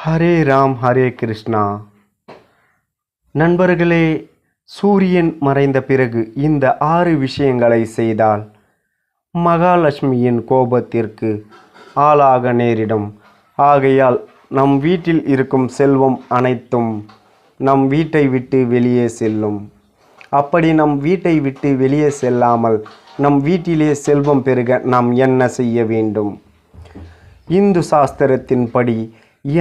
ஹரே ராம் ஹரே கிருஷ்ணா. நண்பர்களே, சூரியன் மறைந்த பிறகு இந்த 6 விஷயங்களை செய்தால் மகாலட்சுமியின் கோபத்திற்கு ஆளாக நேரிடும். ஆகையால் நம் வீட்டில் இருக்கும் செல்வம் அனைத்தும் நம் வீட்டை விட்டு வெளியே செல்லும். அப்படி நம் வீட்டை விட்டு வெளியே செல்லாமல் நம் வீட்டிலே செல்வம் பெருக நாம் என்ன செய்ய வேண்டும்? இந்து சாஸ்திரத்தின்படி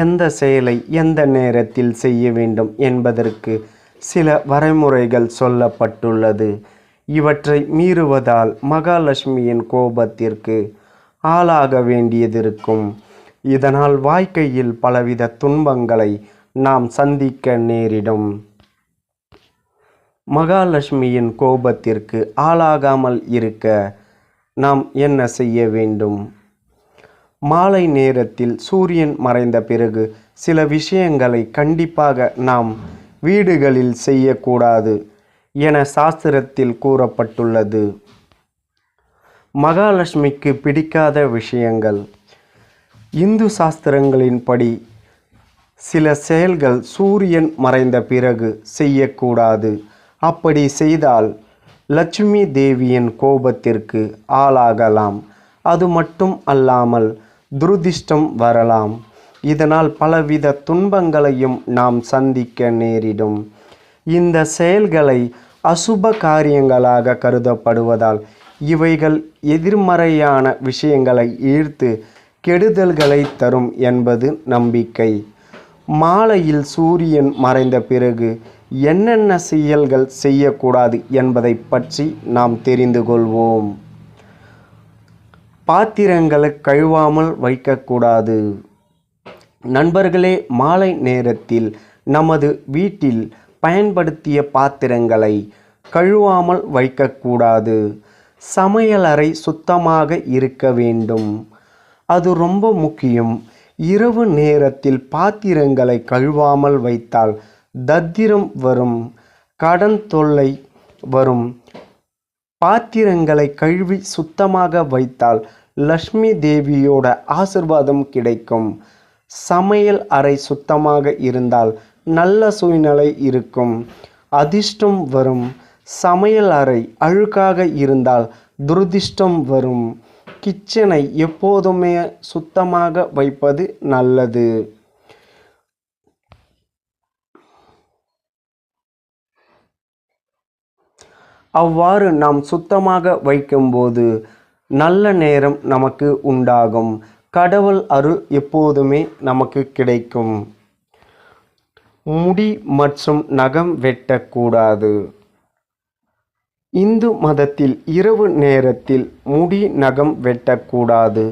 எந்த செயலை எந்த நேரத்தில் செய்ய வேண்டும் என்பதற்கு சில வரைமுறைகள் சொல்லப்பட்டுள்ளது. இவற்றை மீறுவதால் மகாலட்சுமியின் கோபத்திற்கு ஆளாக வேண்டியதிருக்கும். இதனால் வாழ்க்கையில் பலவித துன்பங்களை நாம் சந்திக்க நேரிடும். மகாலட்சுமியின் கோபத்திற்கு ஆளாகாமல் இருக்க நாம் என்ன செய்ய வேண்டும்? மாலை நேரத்தில் சூரியன் மறைந்த பிறகு சில விஷயங்களை கண்டிப்பாக நாம் வீடுகளில் செய்யக்கூடாது என சாஸ்திரத்தில் கூறப்பட்டுள்ளது. மகாலட்சுமிக்கு பிடிக்காத விஷயங்கள். இந்து சாஸ்திரங்களின்படி சில செயல்கள் சூரியன் மறைந்த பிறகு செய்யக்கூடாது. அப்படி செய்தால் லட்சுமி தேவியின் கோபத்திற்கு ஆளாகலாம். அது மட்டும் அல்லாமல் துரதிர்ஷ்டம் வரலாம். இதனால் பலவித துன்பங்களையும் நாம் சந்திக்க நேரிடும். இந்த செயல்களை அசுப காரியங்களாக கருதப்படுவதால் இவைகள் எதிர்மறையான விஷயங்களை ஈர்த்து கெடுதல்களை தரும் என்பது நம்பிக்கை. மாலையில் சூரியன் மறைந்த பிறகு என்னென்ன செயல்கள் செய்யக்கூடாது என்பதை பற்றி நாம் தெரிந்து கொள்வோம். பாத்திரங்களை கழுவாமல் வைக்கக்கூடாது. நண்பர்களே, மாலை நேரத்தில் நமது வீட்டில் பயன்படுத்திய பாத்திரங்களை கழுவாமல் வைக்கக்கூடாது. சமையலறை சுத்தமாக இருக்க வேண்டும். அது ரொம்ப முக்கியம். இரவு நேரத்தில் பாத்திரங்களை கழுவாமல் வைத்தால் தத்திரம் வரும், கடன் தொல்லை வரும். பாத்திரங்களை கழுவி சுத்தமாக வைத்தால் லட்சுமி தேவியோட ஆசிர்வாதம் கிடைக்கும். சமையல் அறை சுத்தமாக இருந்தால் நல்ல சூழ்நிலை இருக்கும், அதிர்ஷ்டம் வரும். சமையல் அறை அழுக்காக இருந்தால் துரதிர்ஷ்டம் வரும். கிச்சனை எப்போதுமே சுத்தமாக வைப்பது நல்லது. அவ்வாறு நாம் சுத்தமாக வைக்கும்போது நல்ல நேரம் நமக்கு உண்டாகும். கடவுள் அருள் எப்போதுமே நமக்கு கிடைக்கும். முடி மற்றும் நகம் வெட்டக்கூடாது. இந்து மதத்தில் இரவு நேரத்தில் முடி நகம் வெட்டக்கூடாது.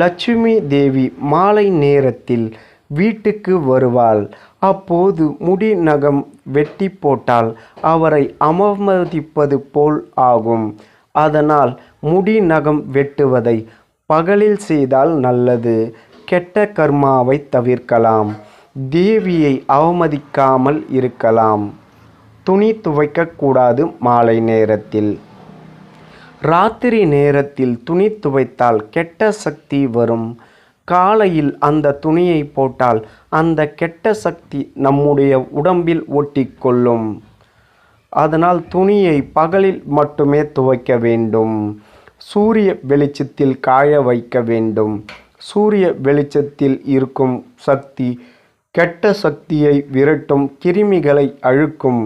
லட்சுமி தேவி மாலை நேரத்தில் வீட்டுக்கு வருவாள். அப்போது முடி நகம் வெட்டி போட்டால் அவரை அவமதிப்பது போல் ஆகும். அதனால் முடி நகம் வெட்டுவதை பகலில் செய்தால் நல்லது. கெட்ட கர்மாவை தவிர்க்கலாம். தேவியை அவமதிக்காமல் இருக்கலாம். துணி துவைக்கக்கூடாது. மாலை நேரத்தில் ராத்திரி நேரத்தில் துணி துவைத்தால் கெட்ட சக்தி வரும். காலையில் அந்த துணியை போட்டால் அந்த கெட்ட சக்தி நம்முடைய உடம்பில் ஒட்டிக்கொள்ளும். அதனால் துணியை பகலில் மட்டுமே துவைக்க வேண்டும். சூரிய வெளிச்சத்தில் காய வைக்க வேண்டும். சூரிய வெளிச்சத்தில் இருக்கும் சக்தி கெட்ட சக்தியை விரட்டும், கிருமிகளை அழிக்கும்.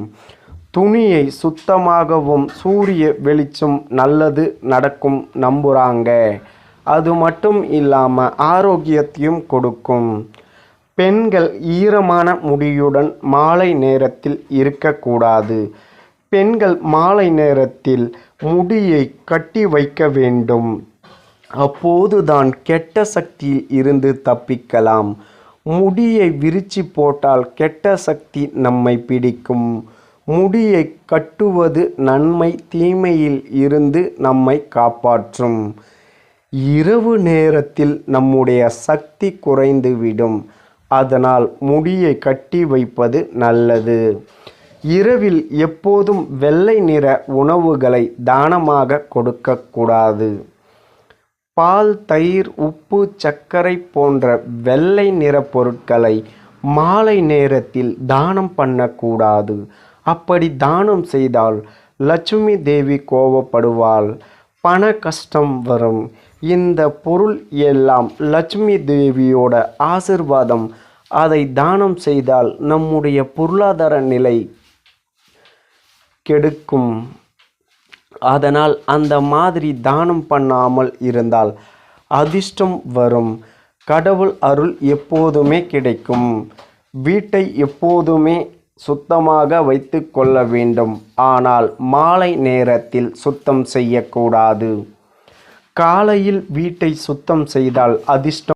துணியை சுத்தமாகவும் சூரிய வெளிச்சம் நல்லது நடக்கும் நம்புகிறாங்க. அது மட்டும் இல்லாமல் ஆரோக்கியத்தையும் கொடுக்கும். பெண்கள் ஈரமான முடியுடன் மாலை நேரத்தில் இருக்கக்கூடாது. பெண்கள் மாலை நேரத்தில் முடியை கட்டி வைக்க வேண்டும். அப்போதுதான் கெட்ட சக்தியில் இருந்து தப்பிக்கலாம். முடியை விரிச்சு போட்டால் கெட்ட சக்தி நம்மை பிடிக்கும். முடியை கட்டுவது நன்மை தீமையில் இருந்து நம்மை காப்பாற்றும். இரவு நேரத்தில் நம்முடைய சக்தி குறைந்துவிடும். அதனால் முடியை கட்டி வைப்பது நல்லது. இரவில் எப்போதும் வெள்ளை நிற உணவுகளை தானமாக கொடுக்கக்கூடாது. பால், தயிர், உப்பு, சர்க்கரை போன்ற வெள்ளை நிற பொருட்களை மாலை நேரத்தில் தானம் பண்ணக்கூடாது. அப்படி தானம் செய்தால் லட்சுமி தேவி கோபப்படுவாள், பண கஷ்டம் வரும். இந்த பொருள் எல்லாம் லட்சுமி தேவியோட ஆசிர்வாதம். அதை தானம் செய்தால் நம்முடைய பொருளாதார நிலை கெடுக்கும். அதனால் அந்த மாதிரி தானம் பண்ணாமல் இருந்தால் அதிர்ஷ்டம் வரும். கடவுள் அருள் எப்போதுமே கிடைக்கும். வீட்டை எப்போதுமே சுத்தமாக வைத்து கொள்ள வேண்டும். ஆனால் மாலை நேரத்தில் சுத்தம் செய்யக்கூடாது. காலையில் வீட்டை சுத்தம் செய்தால் அதிர்ஷ்டம்